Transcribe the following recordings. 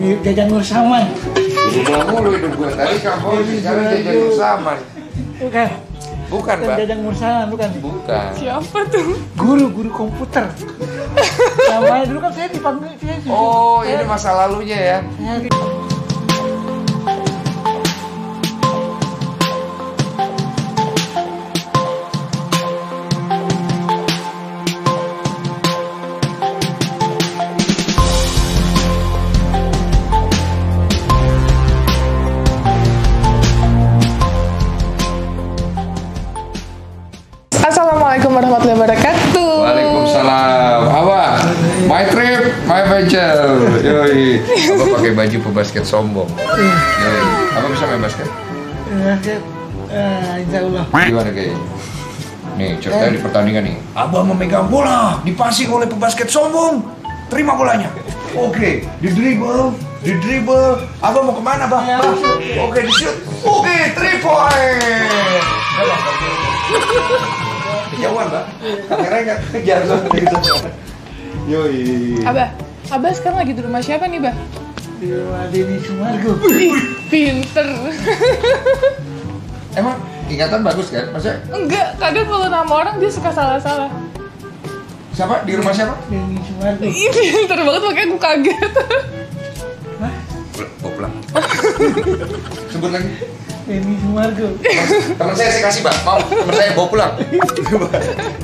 Jajan bersama. Berubah mulu hidup gue. Tadi kampung sekarang jajan bersama. Bukan. Bukan, Pak. Jajan bersama, bukan. Bukan. Siapa tuh? Guru komputer. Namanya dulu kan saya dipanggil Oh, ini masa lalunya ya. Assalamualaikum warahmatullahi wabarakatuh. Waalaikumsalam. Abah, my trip, my venture. Yoi. Abah pakai baju pebasket sombong. Yoi. Abah bisa main basket? Insya Allah. Gimana kayaknya? Nih, ceritanya di pertandingan nih. Abah memegang bola, dipasing oleh pebasket sombong. Terima bolanya. Oke, di dribble. Abah mau kemana, Bang? Oke, di shoot. Oke, 3 point. Kejauhan, Mbak. Kamera nggak kejar gitu. Yoi. Abah sekarang lagi di rumah siapa nih, Bah? Di rumah Denny Sumargo. Pinter. Emang ingatan bagus kan? Maksudnya Enggak, kadang kalau nama orang dia suka salah-salah. siapa? Di rumah siapa? Denny Sumargo. Ih, pinter banget makanya gue kaget. Pulang. Sebut lagi. Denny Sumargo. Teman saya kasih, Mbak. Mau teman saya bawa pulang.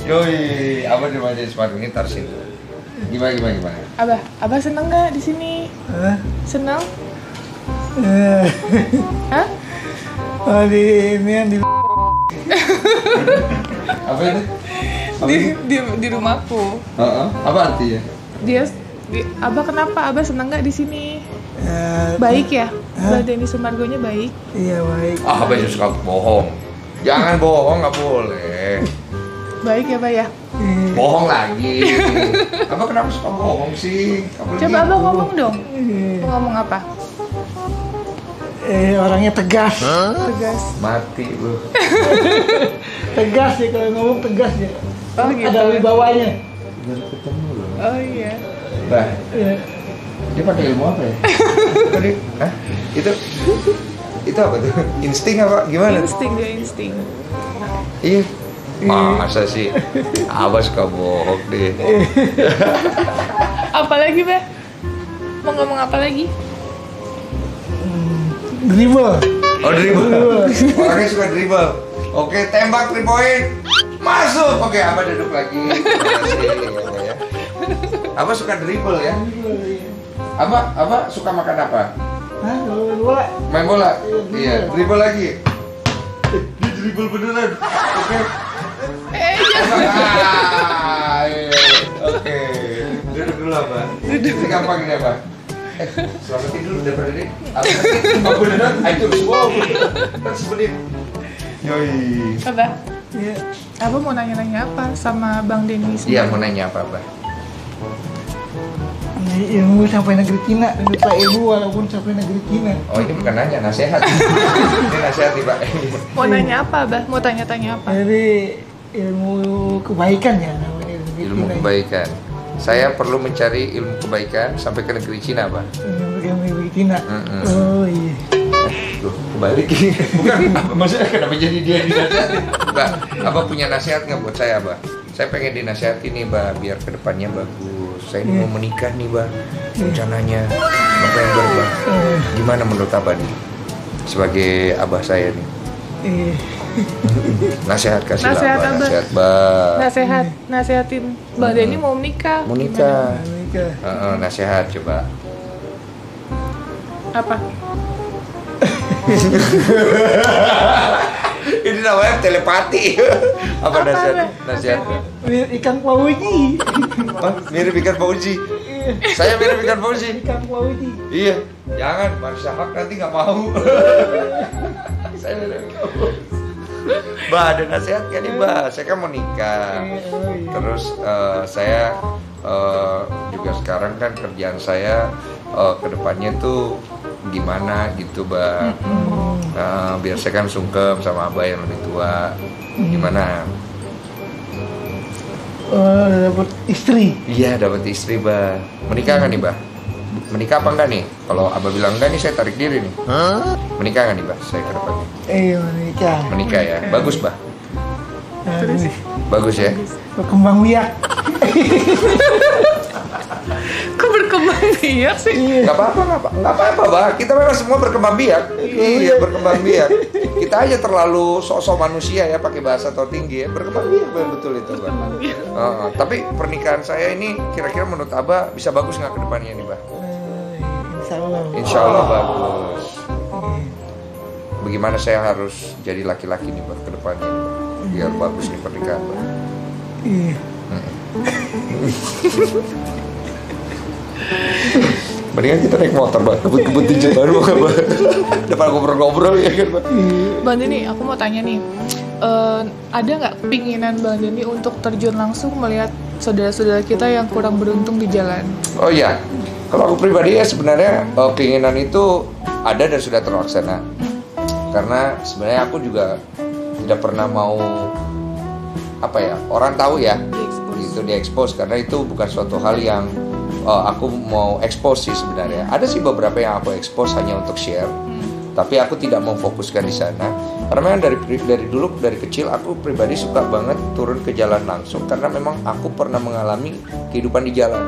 Yoi, Abah di rumah Denny Sumargo ini tarsin. Gimana? Abah seneng nggak di sini? Hah? Seneng? Hah? Oh, ini yang di Apa itu? Di rumahku. Apa artinya? Abah kenapa? Abah seneng nggak di sini? Baik ya? Mbak Denny Sumargonya baik. Iya baik. Abah juga suka bohong. Jangan bohong, nggak boleh. Baik ya, Bah ya? Bohong lagi. Abah kenapa suka bohong sih? Coba Abah ngomong dong. Mau ngomong apa? Orangnya tegas. Tegas. Mati lu. Tegas ya, kalau ngomong tegas ya. Oh gitu. Ada wibawanya. Baru ketemu loh. Oh iya. Bah, dia pakai ilmu apa ya? Tadi, hah? Itu apa tuh? Insting apa? Gimana? Insting. Iya. Masa sih? Abah suka bohong deh. Apalagi, Bah? Mau ngomong apa lagi? Dribble. Oh, dribble. Orangnya suka dribble. Oke, tembak 3 point. Masuk. Oke, Abah duduk lagi. Terima kasih, ya. Abah suka dribble ya? Abah suka makan apa? Hah? Bola. Main bola? Iya, dribble lagi. Dia dribble beneran. Oke. Iya. Oke. Duduk dulu, Abah. Ini gampang ini, Abah. Selamat tidur daripada ini. Abah beneran, itu semua. Terus menit. Yoi. Abah, Iya. Abah mau nanya-nanya apa sama Bang Denny Sumargo? Iya, mau nanya apa, Abah? Ilmu sampai negeri Cina, lupa ilmu walaupun sampai negeri Cina. Oh, ini bukan nanya, nasihat. Ini nasihat nih, Pak. Mau nanya apa, Abah? Mau tanya-tanya apa? Jadi ilmu kebaikan ya namanya Ilmu kebaikan. Saya perlu mencari ilmu kebaikan sampai ke negeri Cina, Pak. Ilmu negeri Cina. Oh iya. Loh, kebalik. Bukan, maksudnya kenapa jadi dia dinasihatin? Mbak, Abah punya nasihat nggak buat saya, Mbak? Saya pengen dinasihatin nih, Mbak, biar kedepannya bagus. Saya ini mau menikah nih, Mbak. Rencananya November, Mbak. Gimana menurut Abah nih? Sebagai Abah saya nih. Nasihat kasih Nasihat, Abah. Abah. Nasihat, Mbak. Nasihatin Bang Denny mau menikah. Mau nikah. Nikah. Nasihat coba. Apa? Ini namanya telepati. Apa nasihat? Nasihat. Mirip ikan pauji. Mirip ikan pauji. Saya mirip ikan pauji. Ikan pauji. Iya. Jangan, Marisa Hak nanti nggak mau. Saya mirip ikan pauji. Mbak, ada nasihat kan nih, Mbak? Saya kan mau nikah. Terus saya juga sekarang kan kerjaan saya kedepannya tuh gimana gitu, Mbak. Biar saya kan sungkem sama Abah yang lebih tua. Gimana? Dapat istri. Iya, dapat istri, Mbak. Menikah kan nih, Mbak? menikah apa enggak nih? Kalau Abah bilang enggak nih, saya tarik diri nih. Menikah nggak nih, Bah? Saya ke depannya. Menikah. Menikah ya, bagus, Bah. Terus Bagus ya. berkembang biak. Kok berkembang biak sih? Nggak apa-apa, Bah. Kita memang semua berkembang biak. Iya, berkembang biak. Kita aja terlalu sok-sok manusia ya, pakai bahasa atau tinggi ya. Berkembang biak, betul itu, Bah. Tapi pernikahan saya ini kira-kira menurut Abah bisa bagus nggak ke depannya nih, Bah? Insya Allah bagus. Bagaimana saya harus jadi laki-laki nih, Bah, ke depannya nih, Bah? Biar bagus nih pernikahan, Bah. Mendingan kita naik motor, Bah, kebut-kebut di jalan, Bah. Depan ngobrol-ngobrol ya kan, Bah. Bang Denny, aku mau tanya nih, ada nggak keinginan Bang Denny untuk terjun langsung melihat saudara-saudara kita yang kurang beruntung di jalan? Oh iya, kalau aku pribadi ya sebenarnya keinginan itu ada dan sudah terlaksana. Karena sebenarnya aku juga tidak pernah mau orang tahu ya itu diekspos, karena itu bukan suatu hal yang aku mau ekspos sih sebenarnya. Ada sih beberapa yang aku ekspos hanya untuk share, tapi aku tidak mau fokuskan di sana. Karena memang dari kecil aku pribadi suka banget turun ke jalan langsung, karena memang aku pernah mengalami kehidupan di jalan.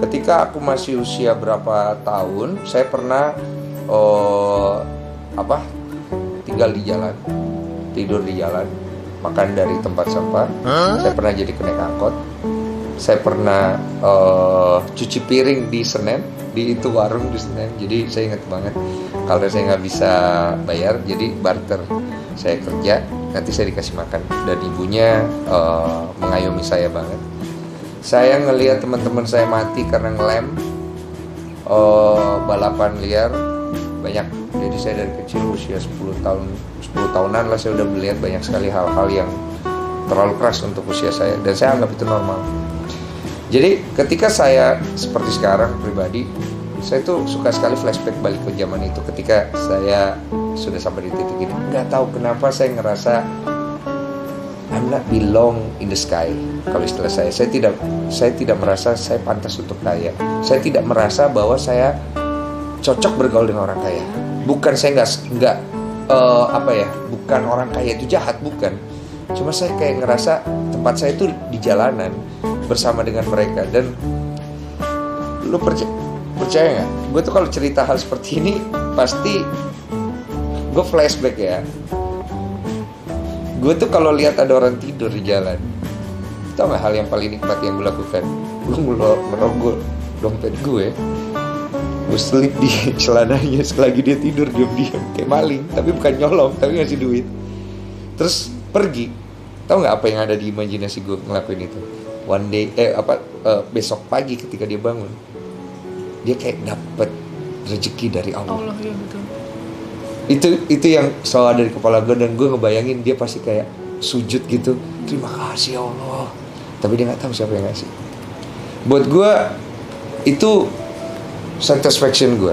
Ketika aku masih usia berapa tahun, saya pernah tinggal di jalan, tidur di jalan, makan dari tempat sampah. Saya pernah jadi kenaik angkot. Saya pernah cuci piring di Senen, di itu warung di Senen. Jadi saya ingat banget, kalau saya nggak bisa bayar, jadi barter. Saya kerja, nanti saya dikasih makan. Dan ibunya mengayomi saya banget. Saya ngelihat teman-teman saya mati karena ngelem, balapan liar, banyak. Jadi saya dari kecil usia 10 tahunan lah, saya udah melihat banyak sekali hal-hal yang terlalu keras untuk usia saya, dan saya anggap itu normal. Jadi ketika saya seperti sekarang pribadi, saya tuh suka sekali flashback balik ke zaman itu, ketika saya sudah sampai di titik ini. Nggak tahu kenapa saya ngerasa I'm not belong in the sky. Kalau istilah saya tidak merasa saya pantas untuk kaya. Saya tidak merasa bahwa saya cocok bergaul dengan orang kaya. Bukan saya nggak bukan orang kaya itu jahat, bukan. Cuma saya kayak ngerasa tempat saya itu di jalanan bersama dengan mereka. Dan lu percaya nggak? Gue tuh kalau cerita hal seperti ini pasti gue flashback ya. Gue tuh kalau lihat ada orang tidur di jalan, tau nggak hal yang paling nikmat yang gue lakukan? Gue merogoh dompet gue selip di celananya selagi dia tidur diam-diam kayak maling, tapi bukan nyolong, tapi ngasih duit. Terus pergi. Tahu nggak apa yang ada di imajinasi gue ngelakuin itu? One day, besok pagi ketika dia bangun, dia kayak dapet rezeki dari Allah. Ya betul. Itu yang selalu ada di kepala gue, dan gue ngebayangin dia pasti kayak sujud gitu, terima kasih ya Allah, tapi dia nggak tahu siapa yang ngasih. Buat gue itu satisfaction gue.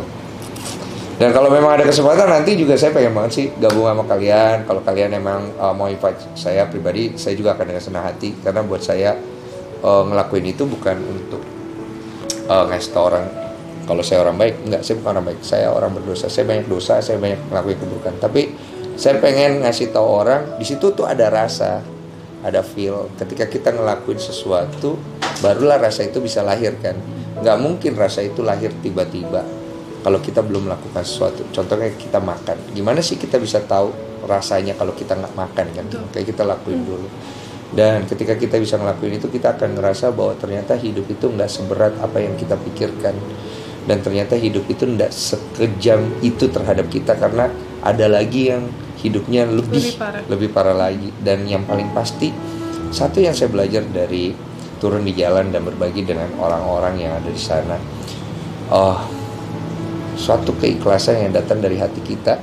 Dan kalau memang ada kesempatan nanti juga saya pengen banget sih gabung sama kalian. Kalau kalian memang mau invite saya pribadi, saya juga akan dengan senang hati, karena buat saya ngelakuin itu bukan untuk ngasih tau orang kalau saya orang baik. Enggak, saya bukan orang baik, saya orang berdosa, saya banyak dosa, saya banyak ngelakuin keburukan. Tapi saya pengen ngasih tahu orang, di situ tuh ada rasa, ada feel. Ketika kita ngelakuin sesuatu, barulah rasa itu bisa lahir kan. Nggak mungkin rasa itu lahir tiba-tiba kalau kita belum melakukan sesuatu. Contohnya kita makan, gimana sih kita bisa tahu rasanya kalau kita nggak makan kan? Kayak kita lakuin dulu. Dan ketika kita bisa ngelakuin itu, kita akan ngerasa bahwa ternyata hidup itu nggak seberat apa yang kita pikirkan. Dan ternyata hidup itu tidak sekejam itu terhadap kita, karena ada lagi yang hidupnya lebih parah lagi. Dan yang paling pasti, satu yang saya belajar dari turun di jalan dan berbagi dengan orang-orang yang ada di sana, suatu keikhlasan yang datang dari hati kita,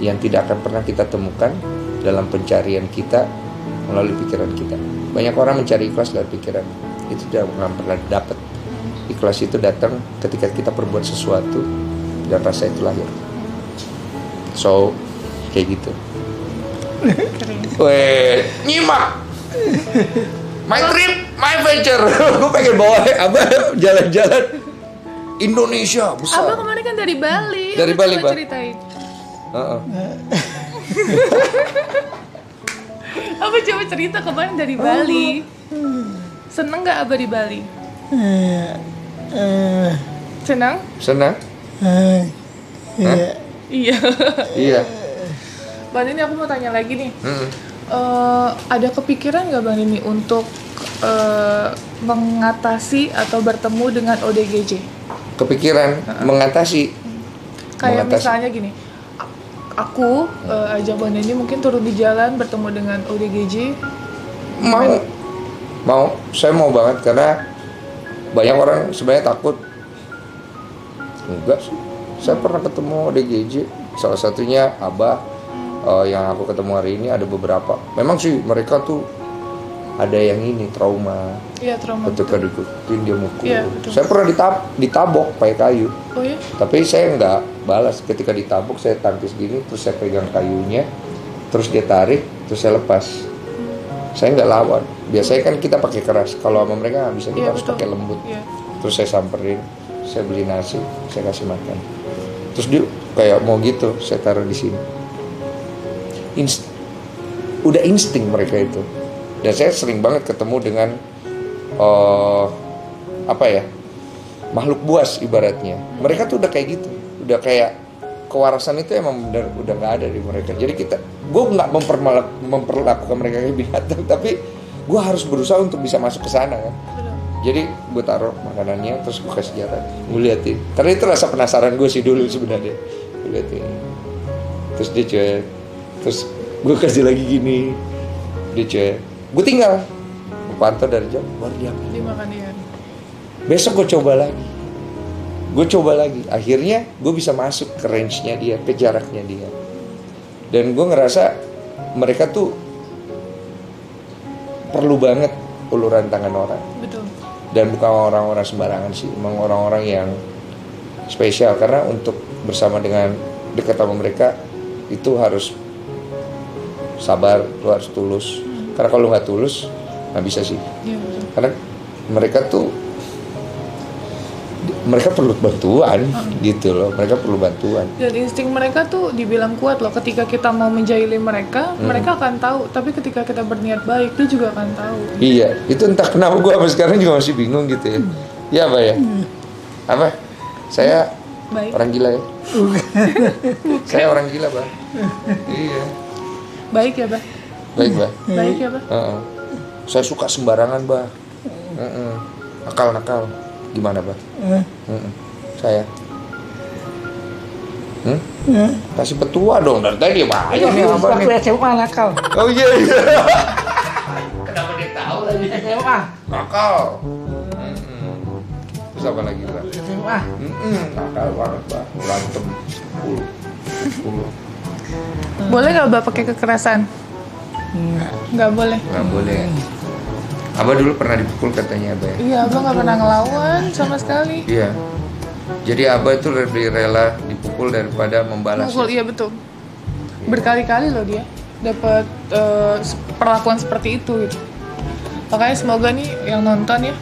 yang tidak akan pernah kita temukan dalam pencarian kita melalui pikiran kita. Banyak orang mencari ikhlas dari pikiran, itu tidak akan pernah dapat. Ikhlas itu datang ketika kita berbuat sesuatu dan rasa itu lahir. So, kayak gitu. Weh, nyimak. My trip, my venture. Gue pengen bawa Abah jalan-jalan Indonesia besar. Abah kemarin kan dari Bali. Dari Apa Bali, coba Bah. ceritain. Heeh. Apa coba cerita kemarin dari Bali. Seneng nggak Abah di Bali? Senang? Senang? Iya. Iya. Iya. Bang ini aku mau tanya lagi nih. Mm-mm. Ada kepikiran nggak Bang ini untuk mengatasi atau bertemu dengan ODGJ? Kepikiran mengatasi. Kayak Mengatasi. misalnya gini, aku ajak Bang Denny mungkin turun di jalan bertemu dengan ODGJ. Mau, saya mau banget karena banyak orang sebenarnya takut. Enggak sih, saya pernah ketemu DGJ, salah satunya Abah yang aku ketemu hari ini ada beberapa. Memang sih mereka tuh ada yang ini trauma. Iya, trauma. Ketika diikutin dia mukul. Iya, betul. Saya pernah ditabok pakai kayu. Oh ya? Tapi saya nggak balas. Ketika ditabok saya tangkis gini, terus saya pegang kayunya, terus dia tarik, terus saya lepas. Saya nggak lawan. Biasanya kan kita pakai keras. Kalau sama mereka nggak bisa, kita Iya, harus betul. pakai lembut. Iya. Terus saya samperin, saya beli nasi, saya kasih makan. Terus dia kayak mau gitu, saya taruh di sini. Udah insting mereka itu. Dan saya sering banget ketemu dengan makhluk buas ibaratnya. Mereka tuh udah kayak gitu, udah kayak kewarasan itu emang benar udah nggak ada di mereka. Jadi gue nggak memperlakukan mereka kayak binatang, tapi gue harus berusaha untuk bisa masuk ke sana kan. Jadi gue taruh makanannya, terus gue kasih jarak, gue liatin. Karena itu rasa penasaran gue sih dulu sebenarnya. Gue liatin, terus dia cuek, terus gue kasih lagi gini, dia cuek. Gue tinggal, gue pantau dari jauh, baru dia Dimakan dia. besok gue coba lagi, akhirnya gue bisa masuk ke range-nya dia, ke jaraknya dia. Dan gue ngerasa mereka tuh perlu banget uluran tangan orang. Betul. Dan bukan orang-orang sembarangan sih, emang orang-orang yang spesial. Karena untuk bersama dengan dekat sama mereka itu harus sabar, lu harus tulus. Karena kalau nggak tulus nggak bisa sih. Iya, betul. Karena mereka perlu bantuan gitu loh, mereka perlu bantuan. Dan insting mereka tuh dibilang kuat loh. Ketika kita mau menjahili mereka, mereka akan tahu. Tapi ketika kita berniat baik, dia juga akan tahu. Iya, itu entah kenapa gue sampai sekarang juga masih bingung gitu ya. Iya Pak ya? Apa? Saya Baik. orang gila ya? Saya orang gila Pak. Iya. Baik ya, Bah? Baik Pak. Baik ya, Bah? Saya suka sembarangan Pak. Nakal-nakal. Gimana Pak? Saya. Kasih petua dong dari tadi ya Pak. Ayo nih Abang Waktu nih. SMA nakal. Oh iya. Kenapa dia tahu lagi? SMA. Nakal. Terus apa lagi Pak? SMA. Nakal banget Pak. Berantem 10. Boleh nggak Bah pakai kekerasan? Nggak boleh. Nggak boleh. Abah dulu pernah dipukul katanya Abah ya? Iya, Abah nggak pernah ngelawan sama sekali. Iya. Jadi Abah itu lebih rela dipukul daripada membalas. Mukul, iya betul. Berkali-kali loh dia dapat perlakuan seperti itu gitu. Makanya semoga nih yang nonton ya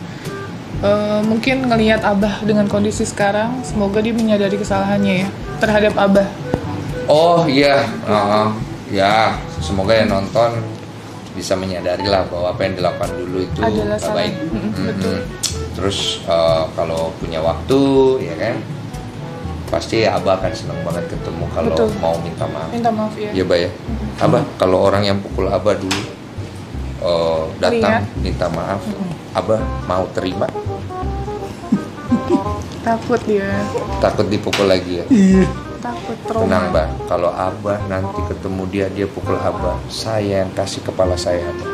mungkin ngelihat Abah dengan kondisi sekarang, semoga dia menyadari kesalahannya ya terhadap Abah. Oh iya, ya semoga yang nonton bisa menyadari lah bahwa apa yang dilakukan dulu itu Adalah gak salah. baik. Betul. Terus kalau punya waktu ya kan, pasti Abah akan senang banget ketemu kalau Betul. mau minta maaf. Minta maaf ya. Iya Bah ya. Abah kalau orang yang pukul Abah dulu datang minta maaf, Abah mau terima? Takut dia. Takut dipukul lagi ya? Takut trauma. Tenang Mbak, kalau Abah nanti ketemu dia pukul Abah, saya yang kasih kepala saya Abah.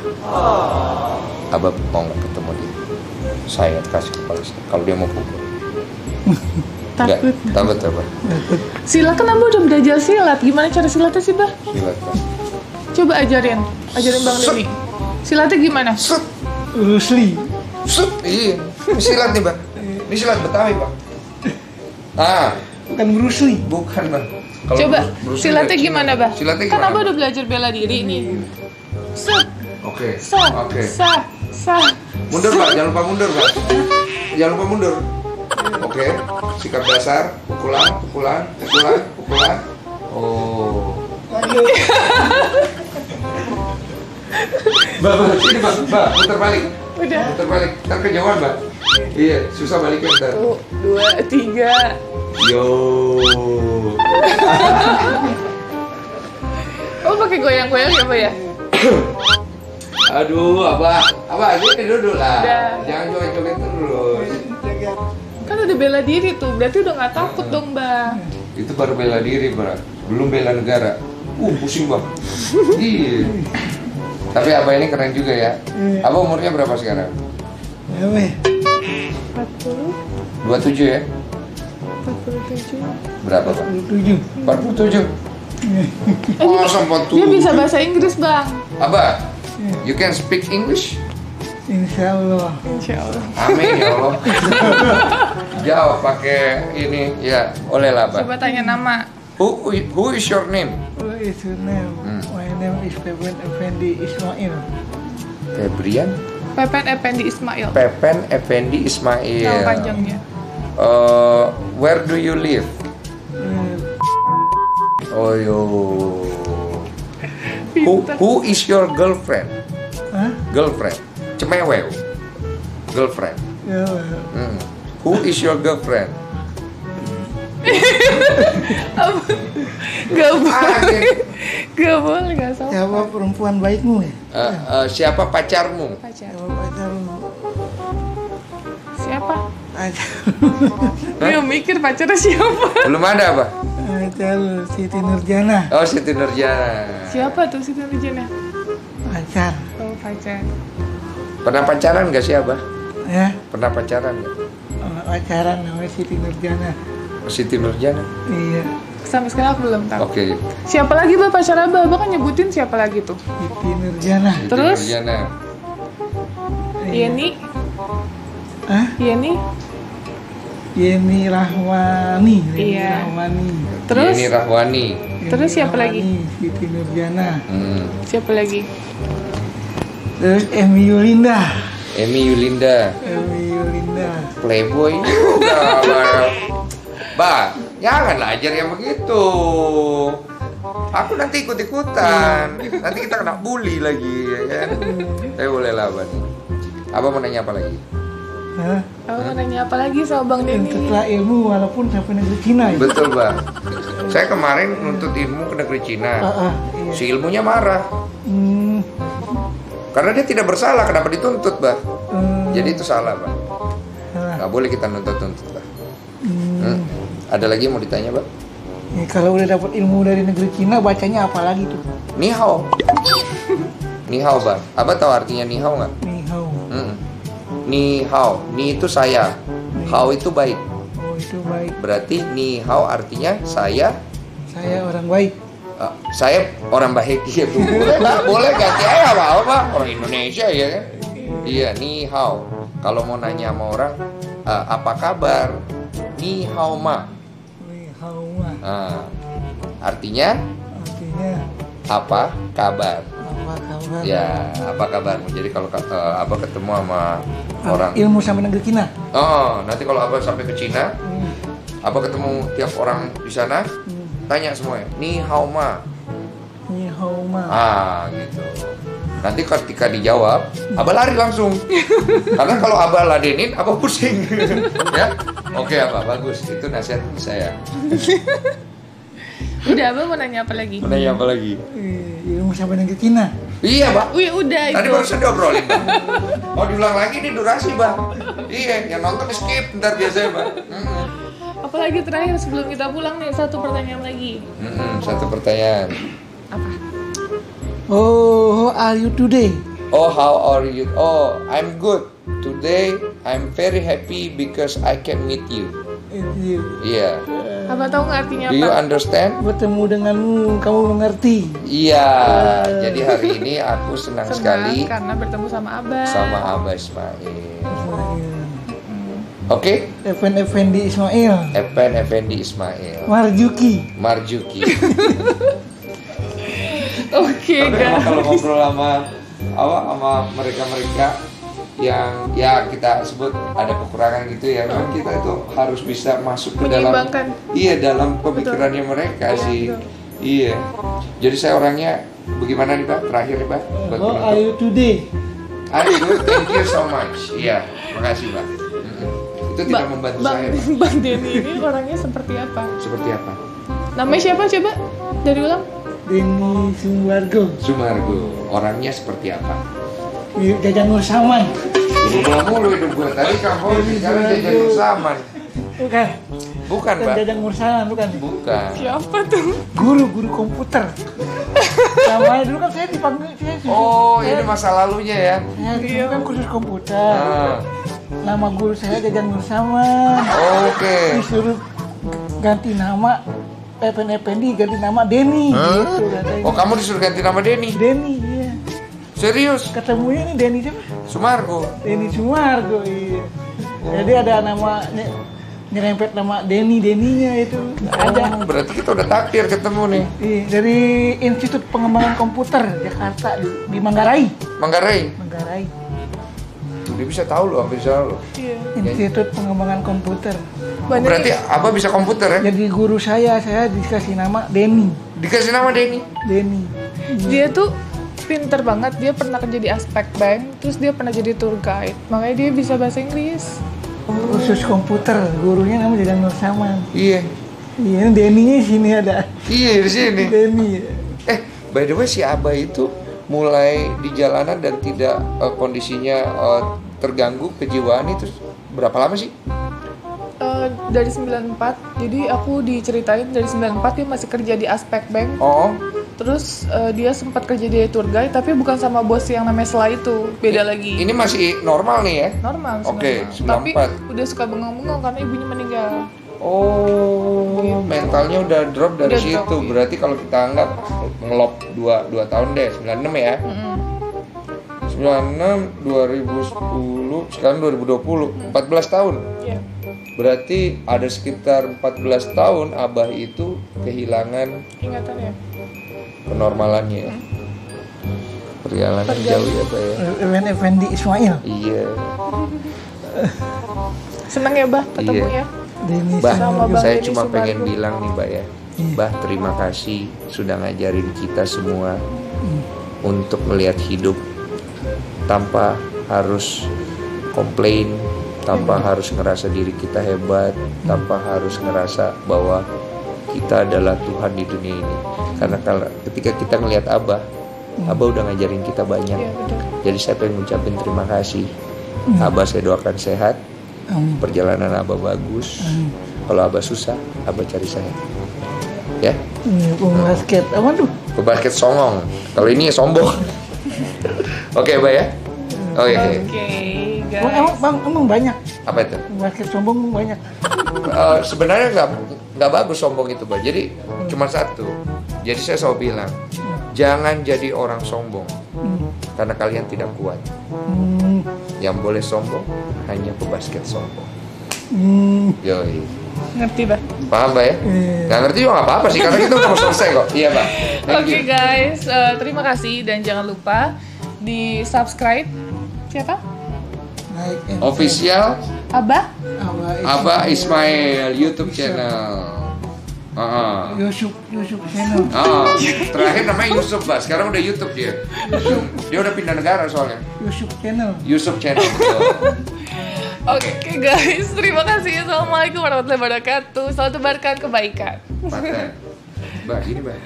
Abah mau nggak ketemu dia? Saya kasih kepala saya. Kalau dia mau pukul. Nggak, Takut. takut Abah. Silat kan Abah udah belajar silat. Gimana cara silatnya sih, Bah? Silat Bang. Coba ajarin Bang Denny. Silatnya gimana? Set, Rusli. set, iya. Ini silat nih Bang. Ini silat Betawi Bang. Ah, Bukan Rusli. bukan Bang. Kalau Coba Bruce Lee silatnya nggak- gimana, Bah? Silatnya Kan gimana? Abah udah belajar bela diri nih. Set, Oke, sah, oke. sah, sah. Mundur Pak, jangan lupa mundur Pak. Jangan lupa mundur. Oke, sikap dasar, pukulan. Oh. Mbak, sini Mbak, putar balik. Udah. Putar balik, ntar kejauhan Mbak. Iya, susah baliknya ntar. 1, 2, 3. Yo. Oh, pakai goyang-goyang ya, Pak ya? Aduh, Abah, gini duduk lah. Udah. Jangan joget-joget terus. Kan udah bela diri tuh, berarti udah nggak takut dong, Bang. Itu baru bela diri, Bang. Belum bela negara. Pusing, Bang. Iya. Tapi Abah ini keren juga ya. Abah umurnya berapa sekarang? Berapa ya? 40, 27 ya? 47. Berapa, Bang? 7. 47. Masa 47? Dia bisa bahasa Inggris, Bang. Abah, you can speak English? Insya Allah. Insya Allah. Amin ya Allah. Jawab pakai ini ya, oleh lah, Abah. Coba tanya nama. Who is your name? What is your name? My name is Pepen Effendi Ismail. Febrian? Pepen Effendi Ismail. Pepen Effendi Ismail. Nama panjangnya. Where do you live? Oh yo. Who is your girlfriend? Hah? Girlfriend. Cemewew. Girlfriend. Ya, Who is your girlfriend? Gak boleh. Gak boleh, gak salah. siapa perempuan baikmu ya? Siapa pacarmu? Pacar. Siapa pacarmu? Siapa? Pacar. Dia mikir pacarnya siapa? Belum ada apa? Pacar Siti Nurjana. Oh, Siti Nurjana. Siapa tuh si Nurjana? Pacar. Oh, pacar. Pernah pacaran gak sih, Abah? Ya, Pernah pacaran gak? pacaran namanya Siti Nurjana. Siti Nurjana? Iya, Sampai sekarang aku belum tahu. Oke. Siapa lagi Bang pacar Abah? Abah kan nyebutin siapa lagi tuh? Siti Nurjana. Siti Terus? Nurjana. Yeni? Hah? Yeni? Yeni Rahwani. Yeni Iya. Rahwani. Terus? Yeni Rahwani. Terus siapa lagi? Siti Nurjana. Siapa lagi? Terus Emi Yulinda. Emi Yulinda. Emi Yulinda. Playboy juga, Bah, janganlah ajar yang begitu. Aku nanti ikut-ikutan. Nanti kita kena bully lagi, ya kan? Tapi boleh lah, Abah. Abah mau nanya apa lagi? Hah? Abah mau nanya apa lagi sama Bang Dan Denny? setelah ilmu walaupun sampai negeri Cina ya. Betul, Bang. Saya kemarin nuntut ilmu ke negeri Cina. Iya. Si ilmunya marah. Hmm, Karena dia tidak bersalah, kenapa dituntut, Bah? hmm, Jadi itu salah, Bah. salah. Nggak boleh kita nuntut-nuntut, Bah. Hmm. Ada lagi yang mau ditanya, Bah? Ya, kalau udah dapat ilmu dari negeri Cina bacanya apa lagi tuh? Ni hao. Ni hao, Bah. Abah tahu artinya ni hao nggak? Ni hao. Ni hao. Ni itu saya. Hao itu baik. Oh, itu baik. Berarti ni hao artinya saya. Saya orang baik. Saya orang baik. Iya, boleh lah, boleh ganti aja apa orang Indonesia ya kan. Iya, ni hao. Kalau mau nanya sama orang, apa kabar? Ni hao ma. Ni hao mah. Artinya apa kabar? Apa kabar? Ya, apa kabarmu? Jadi kalau abah ketemu sama orang, Ilmu sampai negeri Cina. oh nanti kalau abah sampai ke Cina, abah ketemu tiap orang di sana, tanya semuanya, ni hao ma. Ni hao mah. Gitu. Nanti ketika dijawab, abah lari langsung. Karena kalau abah ladenin, abah pusing. Ya, oke abah, bagus. Itu nasihat saya. Udah, Abah mau nanya apa lagi? Mau nanya apa lagi? Ilmu sampai negeri Cina. Iya, Bang. Wih, udah Tadi itu. barusan diobrolin, Bang. Mau diulang lagi nih durasi, Bang. Iya, yang nonton skip ntar biasanya, Bang. Apalagi terakhir sebelum kita pulang nih, satu pertanyaan lagi. Satu pertanyaan. Apa? Oh, how are you today? Oh, how are you? Oh, I'm good. Today, I'm very happy because I can meet you. Iya. Abah tahu nggak artinya Do you apa? understand? Bertemu denganmu, kamu mengerti. Iya. Jadi hari ini aku senang sekali karena bertemu sama Abah. sama Abah Ismail. Oke? Evan Effendi Ismail. Epen Effendi Ismail. Marjuki. Marjuki. Oke, Tapi emang guys. kalau ngobrol sama mereka yang ya kita sebut ada kekurangan gitu ya, memang kita itu harus bisa masuk ke dalam Menyeimbangkan. dalam pemikirannya mereka Iya, sih. betul. Iya. Jadi saya orangnya bagaimana nih Pak? Terakhir nih Pak. Buat How penutup. are you today? Ayo, thank you so much. Iya, makasih Pak. Itu tidak membantu Bang, saya Pak. Bang Denny ini orangnya seperti apa? Seperti apa? Namanya siapa coba? Dari ulang? Denny Sumargo. Sumargo, orangnya seperti apa? Jajan Nursaman. Berubah mulu hidup gue. Tadi kamu sekarang jajan Nursaman. Bukan. Bukan Pak. Jajan Nursaman, bukan. Bukan. Siapa tuh? Guru komputer. Namanya dulu kan saya dipanggil Oh, ini masa lalunya ya. saya dulu kan kursus komputer. Ah, Nama guru saya Jajan Nursaman. Oke. Disuruh ganti nama Effendi ganti nama Denny gitu katanya. Oh, kamu disuruh ganti nama Denny? Denny, iya. Serius? Ketemunya ini Denny siapa? Sumargo. Denny Sumargo, iya. Jadi ada nama nyerempet nama Denny-nya itu ada. Oh, berarti kita udah takdir ketemu nih. Iya, dari Institut Pengembangan Komputer Jakarta di Manggarai. Manggarai. Manggarai. Dia bisa tahu loh, hampir salah loh. Iya. Institut Pengembangan Komputer. Bang Berarti Denny, Abah bisa komputer ya? Jadi guru saya dikasih nama Denny. Dikasih nama Denny. Denny. dia tuh pinter banget. Dia pernah kerja di Aspek Bank, terus dia pernah jadi tour guide. Makanya dia bisa bahasa Inggris. Khusus komputer, gurunya namanya Jajan Nursaman. Iya. Iya, Denny-nya di sini ada. Iya di sini. Denny. By the way si Abah itu mulai di jalanan dan tidak kondisinya terganggu kejiwaan itu berapa lama sih? Dari 94, jadi aku diceritain dari 94 dia masih kerja di Aspek Bank. Oh, Terus dia sempat kerja di tour guide, tapi bukan sama bos yang namanya Sela itu, beda lagi. ini masih normal nih ya? Normal Oke, sebenarnya. Tapi 94. udah suka bengong-bengong karena ibunya meninggal. Oh, mentalnya udah drop dari Udah situ. drop, iya. Berarti kalau kita anggap ngelop 2 tahun deh, 96 ya. 96, 2010, sekarang 2020, 14 tahun. Iya. Berarti ada sekitar 14 tahun Abah itu kehilangan Ingatan ya. kenormalannya ya. Perjalanan jauh ya Pak ya. Effendi Ismail. Iya. Seneng ya Bah ketemu Iya. ya. Denny Bah, Sama Sumargo. Bang saya Denny cuma Sumargo. pengen bilang nih Mbak ya. Bah, terima kasih sudah ngajarin kita semua untuk melihat hidup tanpa harus komplain, tanpa harus ngerasa diri kita hebat, tanpa harus ngerasa bahwa kita adalah Tuhan di dunia ini. Karena ketika kita ngelihat Abah udah ngajarin kita banyak. Iya betul. Jadi saya pengen ngucapin terima kasih. Abah saya doakan sehat, perjalanan Abah bagus. Kalau Abah susah, Abah cari saya. Ya, Basket. Apa tuh? ke basket songong. Kalau ini ya sombong. Oke, Mbak ya. Oh iya. Oke Emang, guys. emang banyak. Apa itu? Basket sombong banyak. Sebenarnya nggak bagus sombong itu, Mbak. Jadi cuma satu. Jadi saya selalu bilang, jangan jadi orang sombong karena kalian tidak kuat. Yang boleh sombong hanya pebasket sombong. Yoi. Ngerti Bah. Paham Mbak ya? Nggak ngerti juga nggak apa-apa sih karena kita udah mau selesai kok. Iya Mbak. Thank Oke you. guys, terima kasih dan jangan lupa di subscribe siapa? Naik Official Abah? Abah Ismail YouTube channel. Yusuf channel. Terakhir namanya Yusuf Mbak. Sekarang udah YouTube dia. Dia udah pindah negara soalnya. Yusuf channel. Yusuf channel. Oke guys, terima kasih. Assalamualaikum warahmatullahi wabarakatuh. Selalu tebarkan kebaikan. Paten. Mbak, gini Mbak.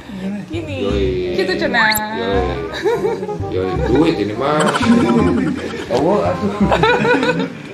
Gini, Yoi. gitu cenah. Yoi, duit ini mah. Oh, aduh.